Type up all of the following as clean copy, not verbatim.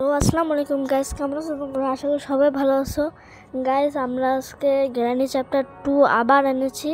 আসসালামু আলাইকুম গাইস, কেমন আছো তোমরা? আশা করি সবাই ভালো আছো। গাইস, আমরা আজকে গ্র্যানি চ্যাপ্টার 2 আবার এনেছি।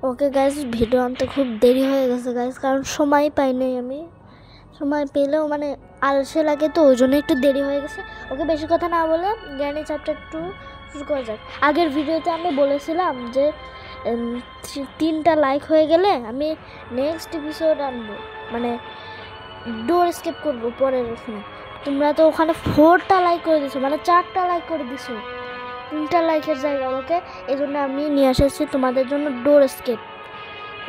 ওকে গাইস, ভিডিও আনতে খুব দেরি হয়ে গেছে গাইস, কারণ সময় পাইনি আমি। সময় পেলেও মানে আলসে লাগে, তো ওই জন্য একটু দেরি হয়ে গেছে। ওকে বেশি কথা না বলে গ্র্যানি চ্যাপ্টার 2 শুরু করা যাক। আগের ভিডিওতে আমি বলেছিলাম যে 3টা লাইক হয়ে গেলে আমি নেক্সট এপিসোড আনবো, মানে ডোর স্কেপ করবো পরের ওখানে। তোমরা তো ওখানে 4টা লাইক করে দিছো, মানে 4টা লাইক করে দিছো 3টা লাইকের জায়গায়। ওকে, এই জন্য আমি নিয়ে এসেছি তোমাদের জন্য ডোর স্কেপ।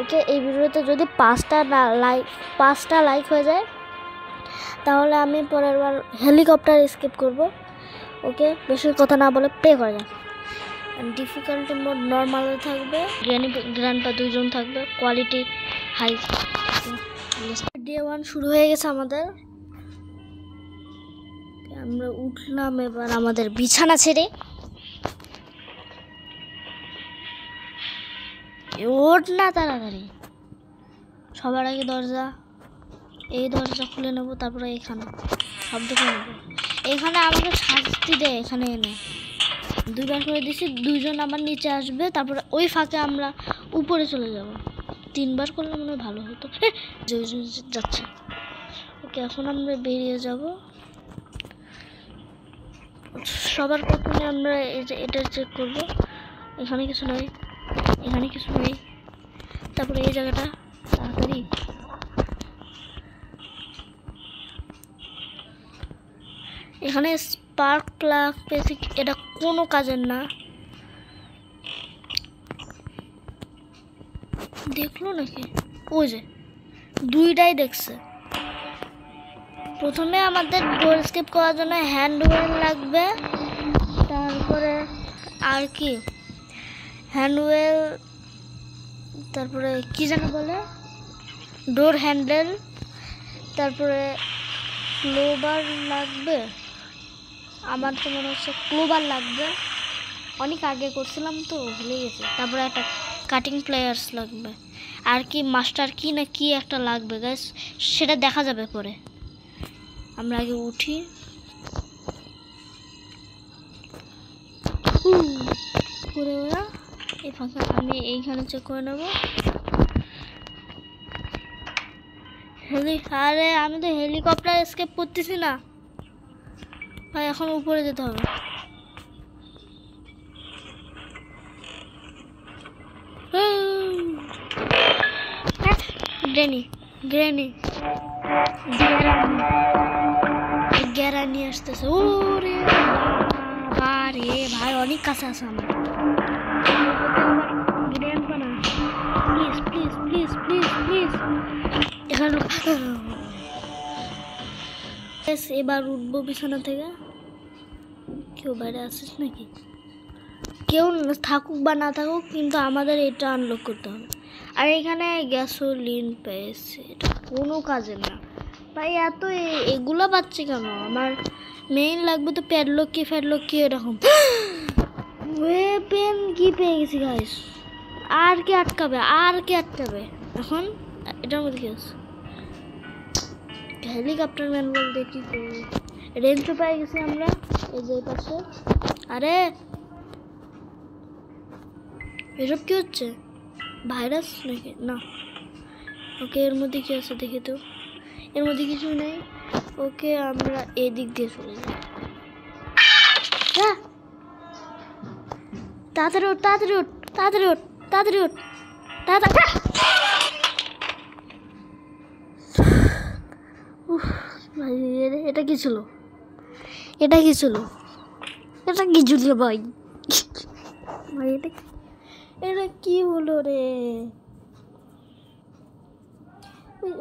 ওকে, এই ভিডিওতে যদি 5টা লাইক হয়ে যায় তাহলে আমি পরের বার হেলিকপ্টার স্কেপ করব। ওকে, বেশি কথা না বলে প্লে করা যাক। ডিফিকাল্টি মোড নর্মালে থাকবে, গ্র্যান্ডপা 2জন থাকবে, কোয়ালিটি হাই। ডে 1 শুরু হয়ে গেছে আমাদের। আমরা উঠলাম এবার আমাদের বিছানা ছেড়ে। ওঠ না তাড়াতাড়ি, সবার আগে এই দরজা খুলে নেব, তারপরে এখানে শব্দ করে নেব। এখানে আমাকে শাস্তি দেয়, এখানে এনে 2বার করে দিছি, 2জন আমার নিচে আসবে, তারপরে ওই ফাঁকে আমরা উপরে চলে যাব। 3বার করলে মনে হয় ভালো হতো। যাচ্ছে। ওকে, এখন আমরা বেরিয়ে যাব। সবার প্রথমে আমরা এটা চেক করব। এখানে কিছু নেই, এখানে কিছু নেই, তারপরে এই জায়গাটা তাড়াতাড়ি। এখানে স্পার্ক প্লাগ পেয়েছি, এটা কোনো কাজের না। দেখলো নাকি? ওই যে 2টাই দেখছে। প্রথমে আমাদের ডোর স্কেপ করার জন্য হ্যান্ড ওয়েল লাগবে, তারপরে আর কি হ্যান্ড ওয়েল, তারপরে কি যেন বলে ডোর হ্যান্ডেল, তারপরে ক্লোবার লাগবে। আমার তো মনে হচ্ছে ক্লোবার লাগবে, অনেক আগে করছিলাম তো ভুলে গেছি। তারপরে একটা কাটিং প্লেয়ার্স লাগবে, আর কি মাস্টার কি না কি একটা লাগবে গাইস, সেটা দেখা যাবে পরে। আমরা আগে উঠি। করে ওরা এই ফাঁকা আমি এইখানে চেক করে নেব। আরে আমি তো হেলিকপ্টার এসকেপ করতেছি না ভাই, এখন উপরে যেতে হবে। গ্যারানি আসতেছে। ওরে বাবারে ভাই, অনেক কাছে আছে আমার। Please please please please please, এখানে এবার উঠবো বিছানা থেকে। কেউ বাইরে আসিস নাকি? কেউ থাকুক বা না থাকুক, কিন্তু আমাদের এটা আনলক করতে হবে। আর এখানে গ্যাসোলিন পেয়েছে, এটা কোনো কাজে না ভাই। এত এগুলো পাচ্ছি কেন? আমার মেইন লাগবে তো প্যাডলক কি এরকম। ওয়েপেন কি পেয়ে গেছি গাইস। আর কি আটকাবে এখন? এটার মধ্যে কি আছে? হেলিকপ্টার ম্যান বলতে কি করবো? রেঞ্চও পেয়ে গেছি আমরা এই যে পাশে। আরে এসব কি হচ্ছে? ভাইরাস নাকি? না। ওকে, এর মধ্যে কি আছে দেখি তো। এর মধ্যে কিছু নেই। ওকে, আমরা এদিক দিয়ে চলে যাই। তাড়াতাড়ি ওঠ, তাড়াতাড়ি ওঠ, তাড়াতাড়ি ওঠ, তাড়াতাড়ি ওঠ, তাড়াতাড়ি। ভাই এটা কি ছিল? এটা কি ছিল ভাই? ভাই এটা কি হলো রে?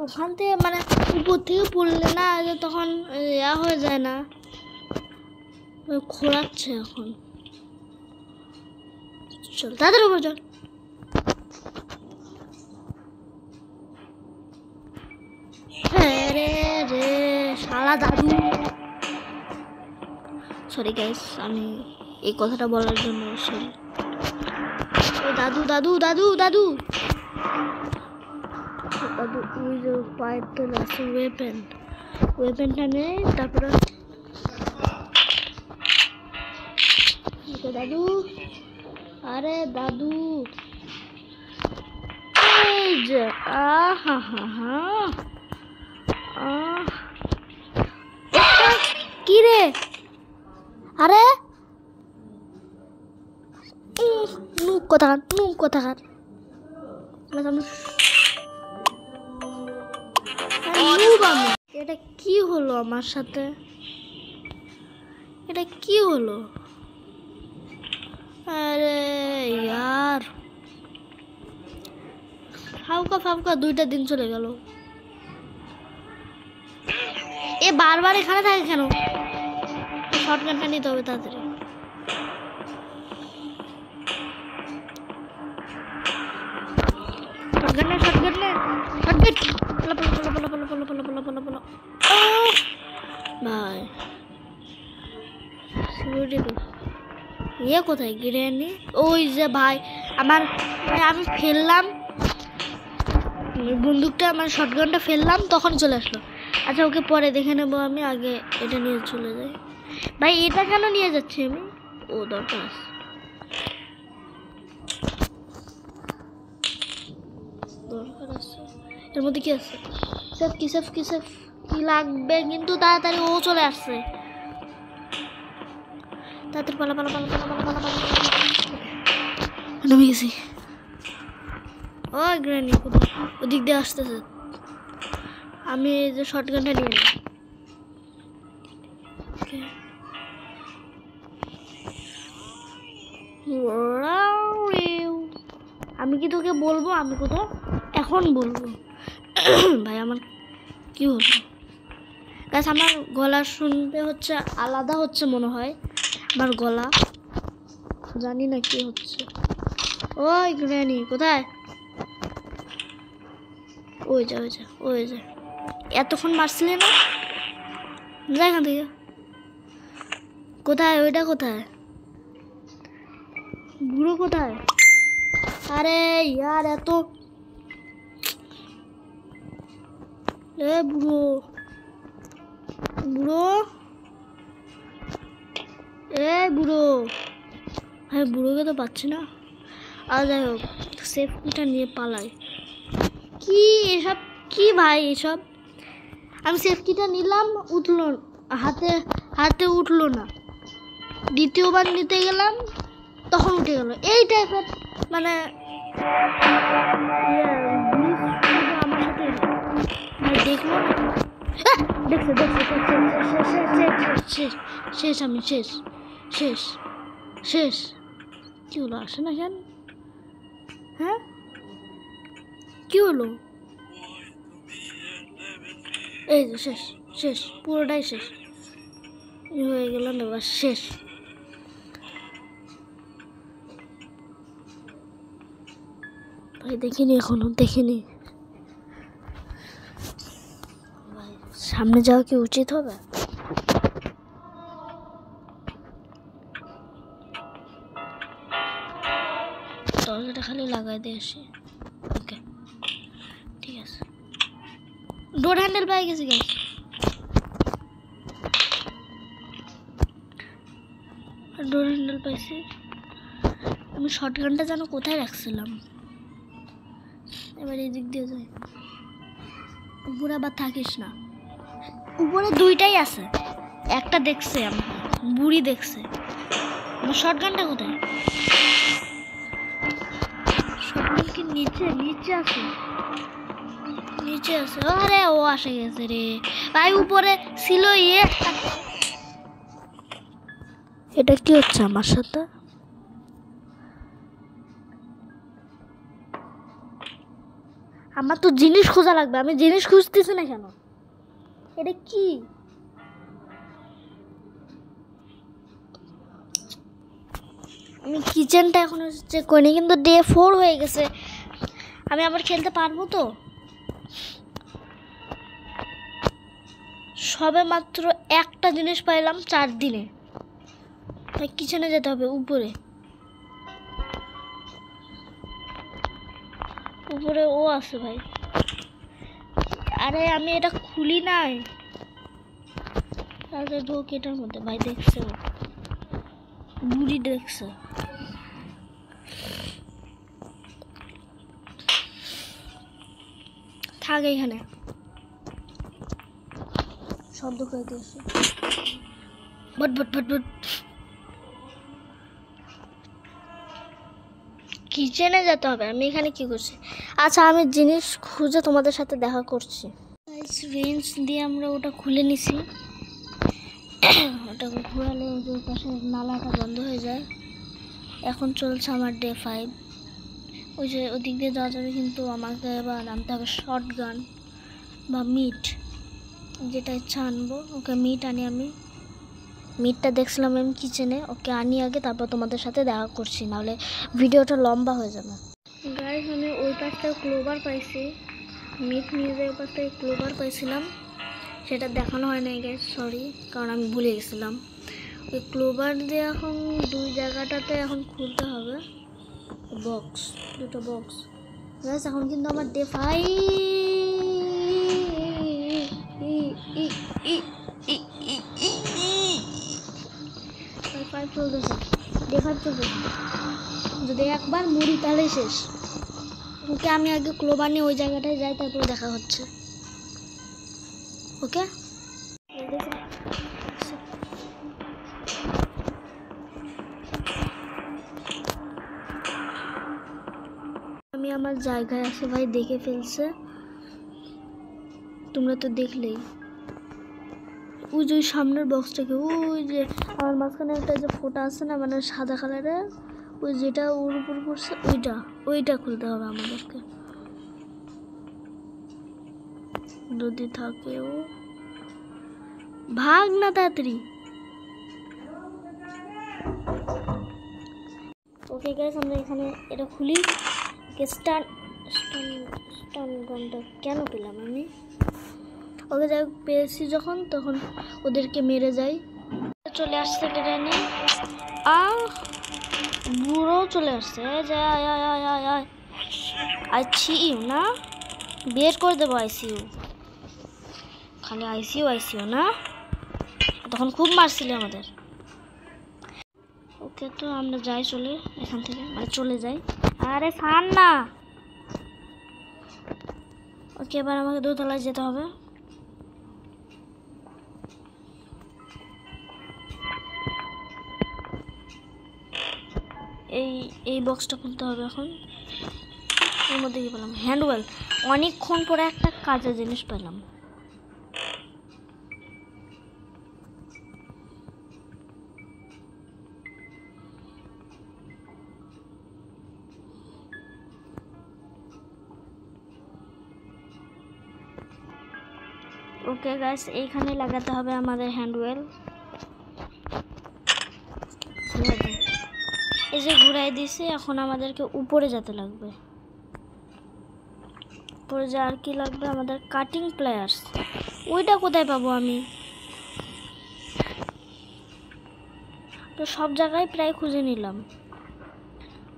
ওখান থেকে মানে উপর থেকে পড়লে না তখন ইয়া হয়ে যায় না, খোলাচ্ছে এখন। চল তাদের উপর চল। রে শালা দাদু। সরি গাইস, আমি এই কথাটা বলার জন্য সরি। দাদু দাদু দাদু দাদু দাদু, ওই যে পায়ের তলে আছে ওয়েপেনটা নেই। তারপরে দাদু, আরে দাদু, কি রে? আরে নুক কোথাকার এটা কি হলো আমার সাথে? এটা কি হলো? আরে यार, ফাউকা 2টা দিন চলে গেল। এ বারবার এখানে থাকে কেন? শর্টকাটটা নিতে হবে তাড়াতাড়ি। ভাই ইয়ে কোথায় গিরেনি? ওই যে ভাই আমার, আমি ফেললাম বন্দুকটা, আমার শটগানটা ফেললাম, তখন চলে আসলো। আচ্ছা ওকে পরে দেখে নেবো, আমি আগে এটা নিয়ে চলে যাই। ভাই এটা কেন নিয়ে যাচ্ছি আমি? ও দরকার আছে, এর মধ্যে কি আছে? সেফ কি লাগবে কিন্তু তাড়াতাড়ি। ও চলে আসছে, তাড়াতাড়ি পালা নেমে গেছি। ও গ্র্যানি ওদিক দিয়ে আসতেছে, আমি এই যে শটগানটা নিয়ে নিই। আমি কি তোকে বলবো আমি কোথাও? এখন বলবো। ভাই আমার কি হলো গাছ? আমার গলা শুনতে হচ্ছে আলাদা হচ্ছে মনে হয়, আমার গলা জানি না কি হচ্ছে। ওই গ্র্যানি কোথায়? ওই যা এতক্ষণ মারছিলে না? যা এখান থেকে। কোথায় ওইটা? কোথায় বুড়ো? কোথায়? আরে यार এত এ বুড়ো ভাই, বুড়োকে তো পাচ্ছি না। আর যাই হোক, সেফটিটা নিয়ে পালাই। কি এসব? কি ভাই এসব? আমি সেফটিটা নিলাম, উঠলো হাতে উঠলো না। দ্বিতীয়বার নিতে গেলাম, তখন উঠে গেল। এই টাইপের মানে আমার সাথে ভাই দেখলো না। দেখছে শেষ, আমি শেষ। কি হলো? আসে না কেন? হ্যাঁ কি হলো? এই যে শেষ, পুরোটাই শেষ হয়ে গেল না, এবার শেষ। ভাই দেখিনি, এখনো দেখিনি। সামনে যাওয়া কি উচিত হবে? দরজাটা খালি লাগাই দিয়ে আসি। ওকে ঠিক আছে। ডোর হ্যান্ডেল পাই গেছি গাইস। ডোর হ্যান্ডেল পাইছি। আমি শটগানটা যেন কোথায় রাখছিলাম। এবার এই দিক দিয়ে যাই। উপরে আবার থাকিস না, উপরে 2টাই আছে। একটা দেখছে আমার বুড়ি দেখছে। আমার শটগানটা কোথায়? শটগান কি নিচে আছে? আরে ও আসে গেছে রে ভাই, উপরে ছিল। এটা কি হচ্ছে আমার সাথে? আমার তো জিনিস খোঁজা লাগবে, আমি জিনিস খুঁজতেছি না কেন? এটা কি? আমি কিচেনটা এখন চেক করিনি, কিন্তু ডে 4 হয়ে গেছে। আমি আবার খেলতে পারবো তো? সবে মাত্র একটা জিনিস পাইলাম 4 দিনে। তাই কিচেনে যেতে হবে, উপরে ও আছে ভাই। আরে আমি এটা খুলি নাই, তাহলে ঢোক এটার মধ্যে। ভাই দেখছে বুড়ি দেখছে। থাক এখানে, শব্দ করে দিয়েছে। বট বট বট বট। কিচেনে যেতে হবে। আমি এখানে কি করছি? আচ্ছা, আমি জিনিস খুঁজে তোমাদের সাথে দেখা করছি। রেঞ্জ দিয়ে আমরা ওটা খুলে নিছি। ওটা ঘোরালে ওই পাশে নালাটা বন্ধ হয়ে যায়। এখন চলছে আমার ডে 5। ওই যে ওদিক দিয়ে যাওয়া যাবে, কিন্তু আমাকে এবার আনতে হবে শর্ট গান বা মিট, যেটা ইচ্ছা আনবো। ওকে মিট আনি আমি। মিটটা দেখছিলাম আমি কিচেনে। ওকে আনি আগে, তারপর তোমাদের সাথে দেখা করছি, নাহলে ভিডিওটা লম্বা হয়ে যাবে। গাইস, আমি ওই পাশটায় ক্লোভার পাইছি। মিট নিয়ে যাই ওই পাশটায় ক্লোভার পাইছিলাম, সেটা দেখানো হয় নাই গাইস, সরি, কারণ আমি ভুলে গেছিলাম। ওই ক্লোভার দিয়ে এখন দুই জায়গাটাতে এখন খুলতে হবে বক্স, দুটো বক্স। গাইস, এখন কিন্তু আমার ডে 5 চলতেছে। ডে 5 চলতেছে। যদি একবার মরি তাহলে শেষ। ওকে, আমি আগে ক্লোভার নিয়ে ওই জায়গাটায় যাই, তারপরে দেখা হচ্ছে। ওকে, আমি আমার জায়গায় আসে ভাই, দেখে ফেলছে। তোমরা তো দেখলেই। ওই যে সামনের বক্সটাকে, ওই যে আমার মাঝখানে একটা যে ফোঁটা আছে না, মানে সাদা কালারের, ওই যেটা ওর উপর পড়ছে, ওইটা খুলতে হবে আমাদেরকে। যদি থাকে ও ভাগ না তাড়াতাড়ি। ওকে গাইস, আমরা এখানে এটা খুলি। স্টান গানটা কেন পেলাম আমি? ওকে যাই পেয়েছি যখন, তখন ওদেরকে মেরে যাই। চলে আসছে ট্রেনে। বুড়ো চলে আসছে। আইসিইউ না, বের করে দেবো আইসিইউ। খালি আইসিইউ না, তখন খুব মারছিলে আমাদের। ওকে, তো আমরা যাই চলে এখান থেকে, মানে চলে যাই। আরে ফান না। ওকে, এবার আমাকে দোতলায় যেতে হবে। এই বক্সটা খুলতে হবে এখন। এর মধ্যে কি পেলাম? হ্যান্ডওয়েল। অনেকক্ষণ পরে একটা কাজের জিনিস পেলাম। ওকে গাইস, এইখানে লাগাতে হবে আমাদের হ্যান্ডওয়েল। এই যে ঘুরাই দিয়েছি, এখন আমাদেরকে উপরে যেতে লাগবে। উপরে যে আর কি লাগবে, আমাদের কাটিং প্লেয়ার্স। ওইটা কোথায় পাবো আমি? তো সব জায়গায় প্রায় খুঁজে নিলাম,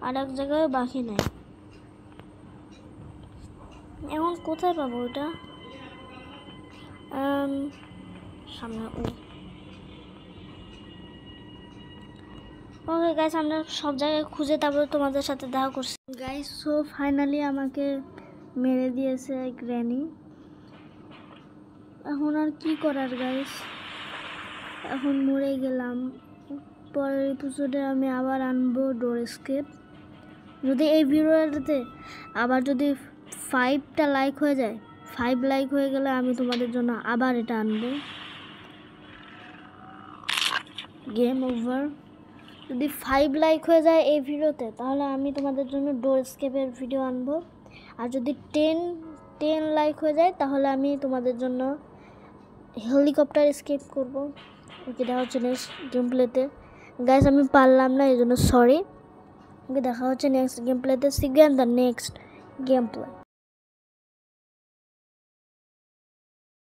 আর এক জায়গায় বাকি নেই। এখন কোথায় পাবো ওটা? সামনে। ওকে গাইস, আমরা সব জায়গায় খুঁজে তারপরে তোমাদের সাথে দেখা করছি। গাইস, সো ফাইনালি আমাকে মেরে দিয়েছে গ্র্যানি। এখন আর কি করার গাইস, এখন মরে গেলাম। পরের এপিসোডে আমি আবার আনবো ডোর এসকেপ। যদি এই ভিডিওটাতে আবার যদি 5টা লাইক হয়ে যায়, 5 লাইক হয়ে গেলে আমি তোমাদের জন্য আবার এটা আনবো। Game over. যদি 5 লাইক হয়ে যায় এই ভিডিওতে, তাহলে আমি তোমাদের জন্য ডোর এসকেপের ভিডিও আনবো। আর যদি 10 লাইক হয়ে যায়, তাহলে আমি তোমাদের জন্য হেলিকপ্টার এসকেপ করবো। ওকে, দেখা হচ্ছে নেক্সট গেম প্লেতে। গাইস, আমি পারলাম না, এই জন্য সরি। ওকে, দেখা হচ্ছে নেক্সট গেম প্লেতে। See you in the next game play.